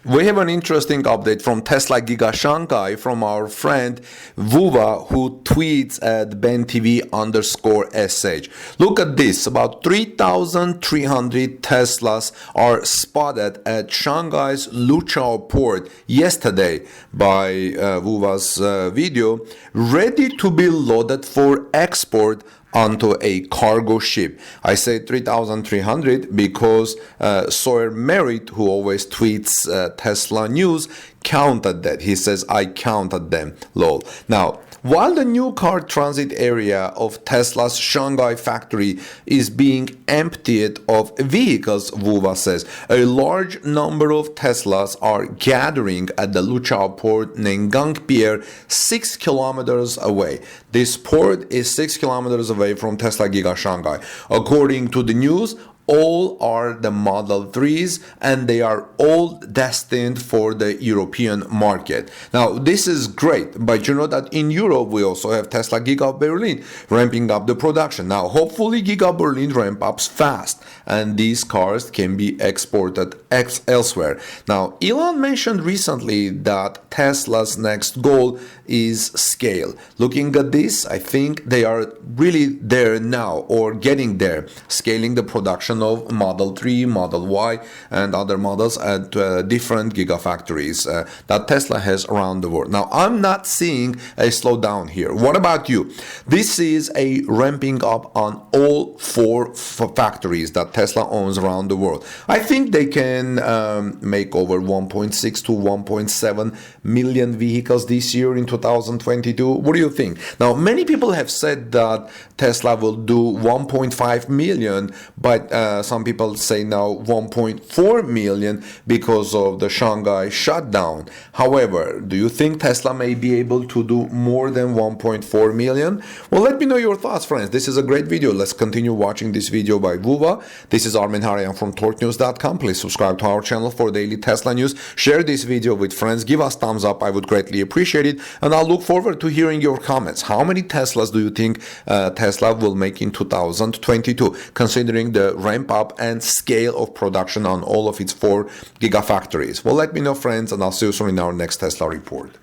We have an interesting update from Tesla Giga Shanghai from our friend Vuva, who tweets at BenTV_SH. Look at this, about 3,300 Teslas are spotted at Shanghai's Luchao Port yesterday by Vuva's video, ready to be loaded for export onto a cargo ship. I say 3,300 because Sawyer Merritt, who always tweets Tesla news, counted that. He says, I counted them, lol. Now, while the new car transit area of Tesla's Shanghai factory is being emptied of vehicles, Vuva says, a large number of Teslas are gathering at the Luchao Port Nangang Pier 6 kilometers away. This port is 6 kilometers away from Tesla Giga Shanghai. According to the news, all are the Model 3s and they are all destined for the European market. Now, this is great, but you know that in Europe we also have Tesla Giga Berlín ramping up the production. Now, hopefully Giga Berlín ramp ups fast and these cars can be exported elsewhere. Now, Elon mentioned recently that Tesla's next goal is scale. Looking at this, I think they are really there now or getting there, scaling the production of Model 3, Model Y, and other models at different gigafactories that Tesla has around the world. Now, I'm not seeing a slowdown here. What about you? This is a ramping up on all four factories that Tesla owns around the world. I think they can make over 1.6 to 1.7 million vehicles this year in 2022. What do you think? Now, many people have said that Tesla will do 1.5 million, but some people say now 1.4 million because of the Shanghai shutdown. However, do you think Tesla may be able to do more than 1.4 million? Well, let me know your thoughts, friends. This is a great video. Let's continue watching this video by Vuva. This is Armin Harayan from TorqueNews.com. Please subscribe to our channel for daily Tesla news. Share this video with friends. Give us thumbs up. I would greatly appreciate it. And I'll look forward to hearing your comments. How many Teslas do you think Tesla will make in 2022, considering the ramp up and scale of production on all of its 4 gigafactories? Well, let me know, friends, and I'll see you soon in our next Tesla report.